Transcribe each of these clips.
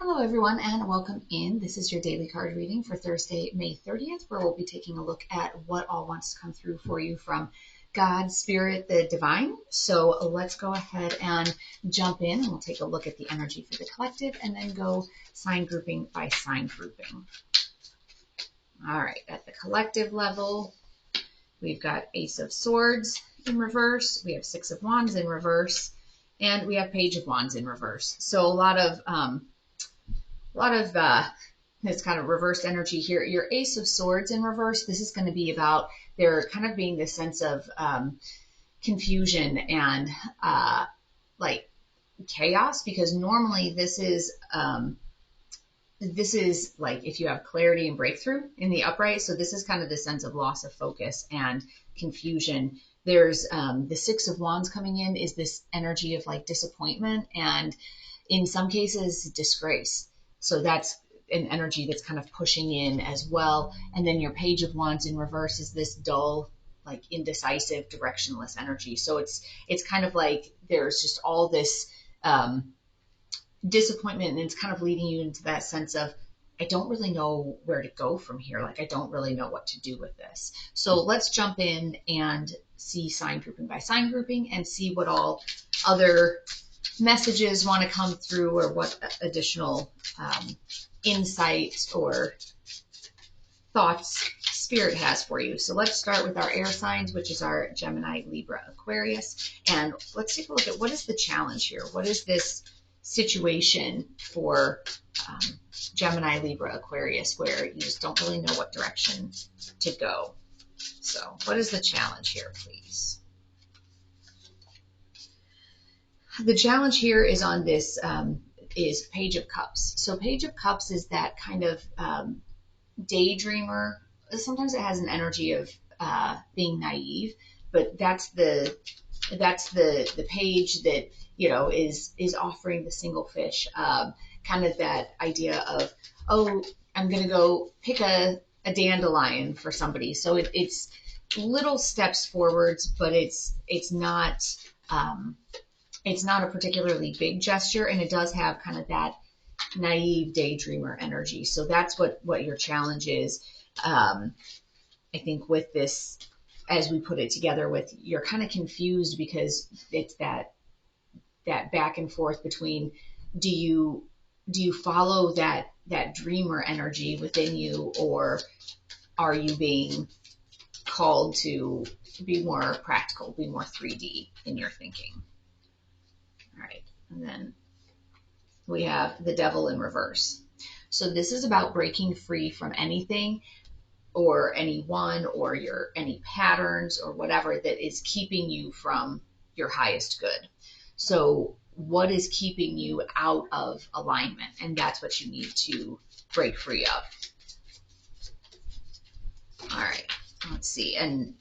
Hello everyone and welcome in. This is your daily card reading for Thursday, May 30th, where we'll be taking a look at what all wants to come through for you from God, Spirit, the Divine. So let's go ahead and jump in and we'll take a look at the energy for the collective and then go sign grouping by sign grouping. All right, at the collective level, we've got Ace of Swords in reverse, we have Six of Wands in reverse, and we have Page of Wands in reverse. So a lot of it's kind of reversed energy here. Your Ace of Swords in reverse, this is going to be about there kind of being this sense of confusion and like chaos, because normally this is like if you have clarity and breakthrough in the upright. So this is kind of the sense of loss of focus and confusion. There's the Six of Wands coming in is this energy of like disappointment and in some cases disgrace. So that's an energy that's kind of pushing in as well. And then your Page of Wands in reverse is this dull, like indecisive, directionless energy. So it's kind of like there's just all this disappointment, and it's kind of leading you into that sense of, I don't really know where to go from here. Like, I don't really know what to do with this. So let's jump in and see sign grouping by sign grouping and see what all other messages want to come through or what additional insights or thoughts Spirit has for you. So let's start with our air signs, which is our Gemini, Libra, Aquarius. And let's take a look at what is the challenge here. What is this situation for Gemini, Libra, Aquarius, where you just don't really know what direction to go. So what is the challenge here, please? The challenge here is on this is Page of Cups. So Page of Cups is that kind of daydreamer. Sometimes it has an energy of being naive, but that's the page that, you know, is offering the single fish, kind of that idea of, oh, I'm going to go pick a dandelion for somebody. So it's little steps forwards, but it's not a particularly big gesture, and it does have kind of that naive daydreamer energy. So that's what your challenge is. I think with this, as we put it together with, you're kind of confused because it's that back and forth between, do you follow that dreamer energy within you, or are you being called to be more practical, be more 3D in your thinking? All right, and then we have the Devil in reverse. So this is about breaking free from anything or anyone or any patterns or whatever that is keeping you from your highest good. So what is keeping you out of alignment? And that's what you need to break free of. All right, let's see. And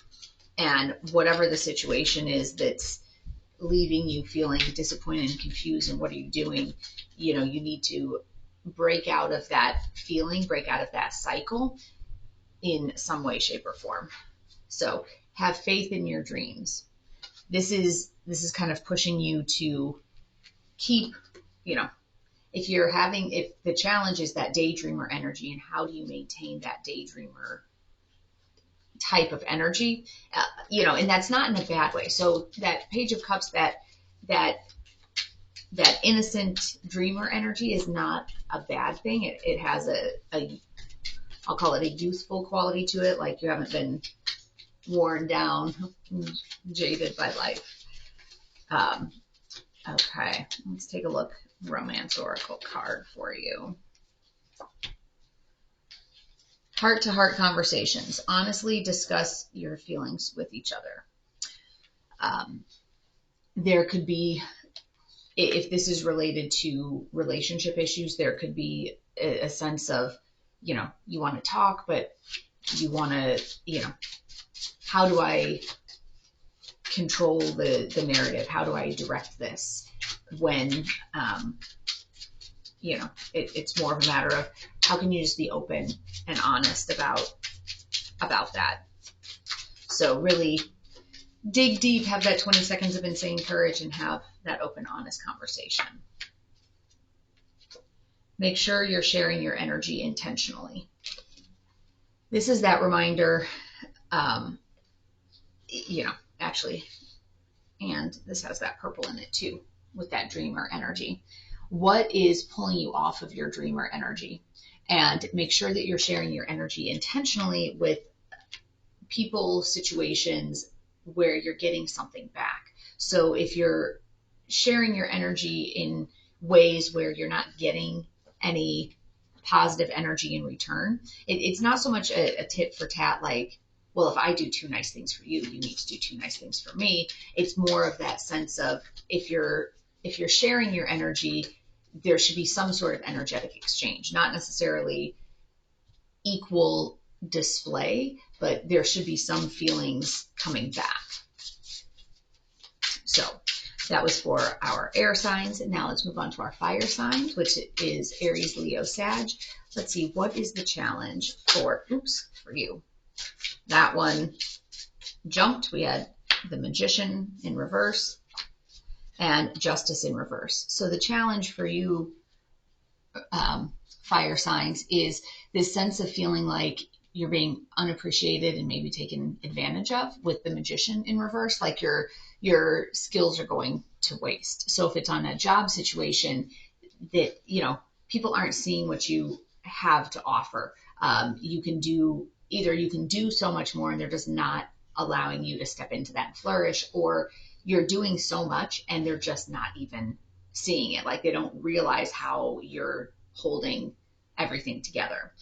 whatever the situation is that's leaving you feeling disappointed and confused, and what are you doing? You know, you need to break out of that feeling, break out of that cycle in some way, shape, or form. So have faith in your dreams. This is kind of pushing you to keep, you know, if the challenge is that daydreamer energy, and how do you maintain that daydreamer type of energy, you know, and that's not in a bad way. So that Page of Cups, that innocent dreamer energy is not a bad thing. It has I'll call it a youthful quality to it, like you haven't been worn down, jaded by life. Okay, let's take a look. Romance Oracle card for you. Heart-to-heart conversations. Honestly discuss your feelings with each other. There could be, if this is related to relationship issues, there could be a sense of, you know, you want to talk, but you want to, you know, how do I control the narrative? How do I direct this? When, you know, it's more of a matter of how can you just be open and honest about that. So really dig deep, have that 20 seconds of insane courage, and have that open, honest conversation. Make sure you're sharing your energy intentionally. This is that reminder, actually, and this has that purple in it too, with that dreamer energy. What is pulling you off of your dreamer energy? And make sure that you're sharing your energy intentionally with people, situations where you're getting something back. So if you're sharing your energy in ways where you're not getting any positive energy in return, it's not so much a tit for tat, like, well, if I do 2 nice things for you, you need to do 2 nice things for me. It's more of that sense of, if you're sharing your energy, there should be some sort of energetic exchange, not necessarily equal display, but there should be some feelings coming back. So that was for our air signs. Now let's move on to our fire signs, which is Aries, Leo, Sag. Let's see, what is the challenge for you? That one jumped. We had the Magician in reverse and Justice in reverse. So the challenge for you, fire signs, is this sense of feeling like you're being unappreciated and maybe taken advantage of with the Magician in reverse, like your skills are going to waste. So if it's on a job situation that, people aren't seeing what you have to offer, you can do so much more and they're just not allowing you to step into that and flourish, or you're doing so much and they're just not even seeing it. Like, they don't realize how you're holding everything together.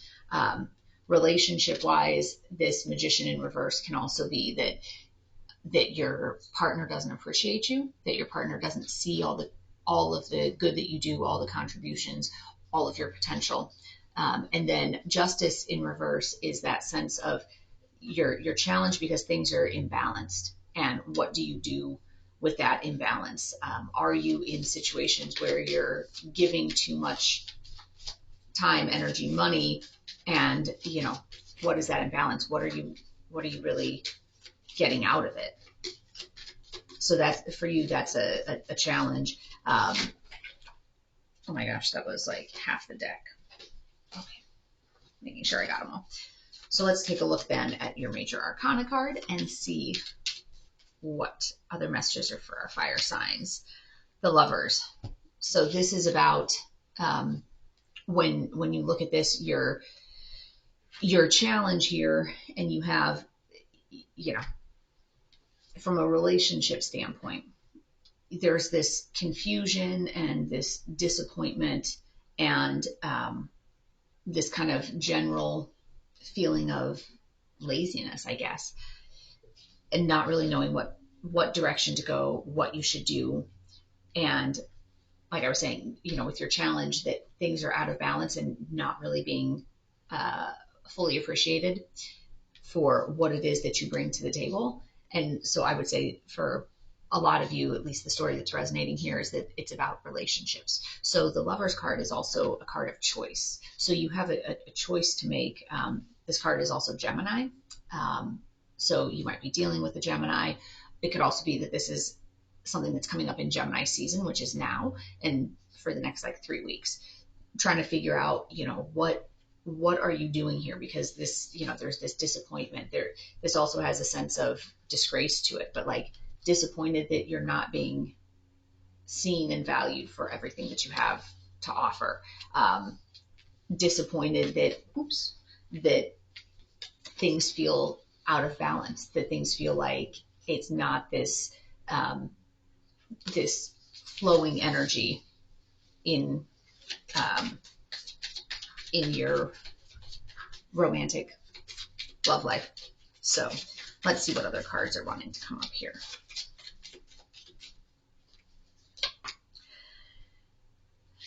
Relationship wise, this Magician in reverse can also be that your partner doesn't appreciate you, that your partner doesn't see all of the good that you do, all the contributions, all of your potential. And then Justice in reverse is that sense of you're challenged because things are imbalanced. And what do you do with that imbalance? Are you in situations where you're giving too much time, energy, money, and what is that imbalance? What are you really getting out of it? So that's for you, that's a challenge. Oh my gosh, that was like half the deck. Okay, making sure I got them all. So let's take a look then at your major arcana card and see what other messages are for our fire signs. The Lovers. So this is about when you look at this, your challenge here, and you have, from a relationship standpoint, there's this confusion and this disappointment and this kind of general feeling of laziness, I guess, and not really knowing what direction to go, what you should do. And like I was saying, with your challenge, that things are out of balance and not really being fully appreciated for what it is that you bring to the table. And so I would say for a lot of you, at least the story that's resonating here is that it's about relationships. So the Lovers card is also a card of choice. So you have a choice to make. This card is also Gemini. So you might be dealing with a Gemini. It could also be that this is something that's coming up in Gemini season, which is now and for the next 3 weeks, trying to figure out, what are you doing here? Because this, there's this disappointment there. This also has a sense of disgrace to it, but disappointed that you're not being seen and valued for everything that you have to offer. Disappointed that things feel out of balance, that things feel like it's not this this flowing energy in your romantic love life. So let's see what other cards are wanting to come up here.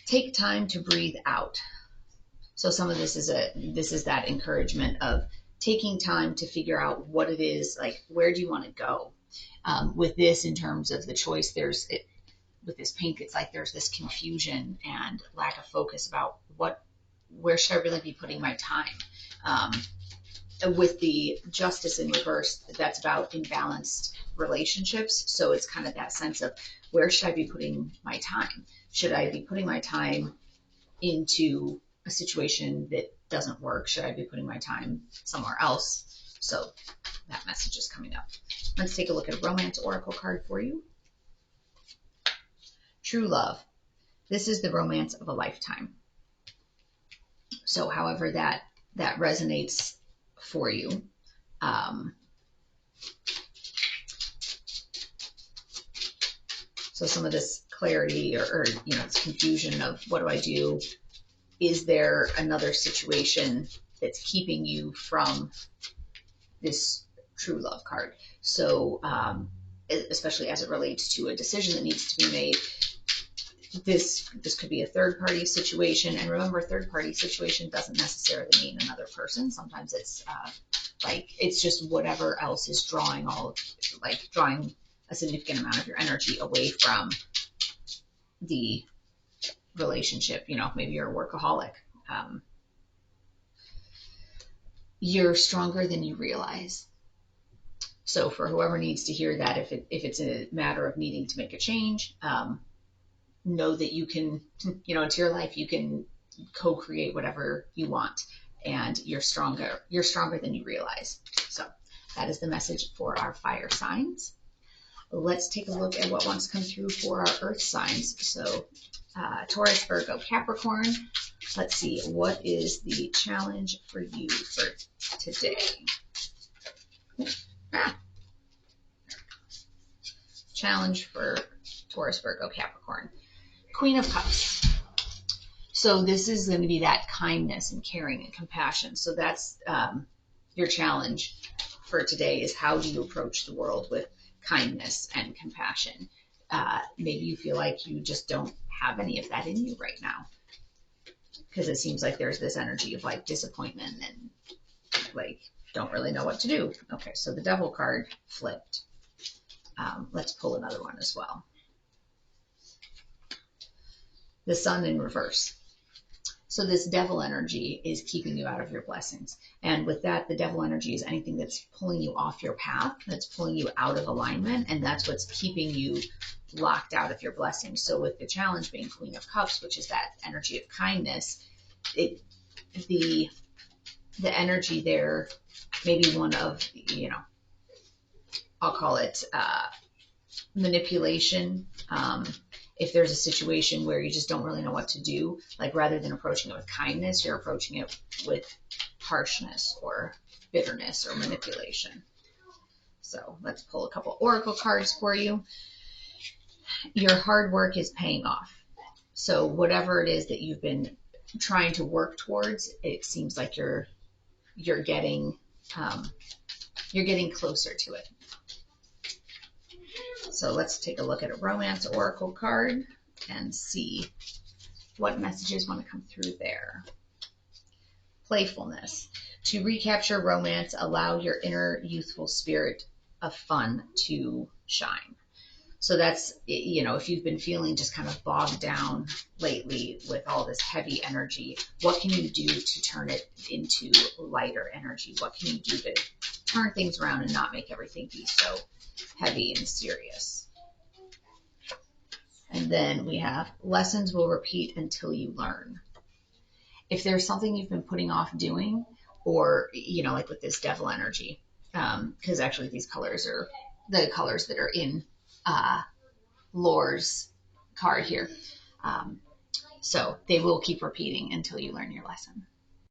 Take time to breathe out. So some of this is that encouragement of taking time to figure out what it is, where do you want to go? With this, in terms of the choice, with this pink, it's there's this confusion and lack of focus about where should I really be putting my time? With the Justice in reverse, that's about imbalanced relationships. So it's kind of that sense of, where should I be putting my time? Should I be putting my time into a situation that doesn't work? Should I be putting my time somewhere else? So that message is coming up. Let's take a look at a romance oracle card for you. True love. This is the romance of a lifetime. So however that resonates for you. So some of this clarity or it's confusion of what do I do? Is there another situation that's keeping you from this true love card? So especially as it relates to a decision that needs to be made, this could be a third party situation. And remember, third party situation doesn't necessarily mean another person. Sometimes it's it's just whatever else is drawing a significant amount of your energy away from the relationship. Maybe you're a workaholic. You're stronger than you realize. So for whoever needs to hear that, if it's a matter of needing to make a change, know that you can, it's your life. You can co-create whatever you want, and you're stronger than you realize. So that is the message for our fire signs. Let's take a look at what wants to come through for our earth signs. So Taurus, Virgo, Capricorn. Let's see, what is the challenge for you for today? Challenge for Taurus, Virgo, Capricorn. Queen of Cups. So this is going to be that kindness and caring and compassion. So that's your challenge for today, is how do you approach the world with kindness and compassion? Maybe you feel like you just don't have any of that in you right now, because it seems like there's this energy of disappointment and don't really know what to do. Okay, so the Devil card flipped. Let's pull another one as well. The Sun in reverse. So this Devil energy is keeping you out of your blessings. And with that, the Devil energy is anything that's pulling you off your path, that's pulling you out of alignment, and that's what's keeping you locked out of your blessings. So with the challenge being Queen of Cups, which is that energy of kindness, the energy there may be one of, I'll call it manipulation. If there's a situation where you just don't really know what to do, rather than approaching it with kindness, you're approaching it with harshness or bitterness or manipulation. So let's pull a couple oracle cards for you. Your hard work is paying off. So whatever it is that you've been trying to work towards, it seems like you're getting closer to it. So let's take a look at a romance oracle card and see what messages want to come through there. Playfulness. To recapture romance, allow your inner youthful spirit of fun to shine. So that's, if you've been feeling just kind of bogged down lately with all this heavy energy, what can you do to turn it into lighter energy? What can you do to turn things around and not make everything be so heavy and serious? And then we have lessons will repeat until you learn. If there's something you've been putting off doing, or, like with this Devil energy, because actually these colors are the colors that are in Lore's card here. So they will keep repeating until you learn your lesson.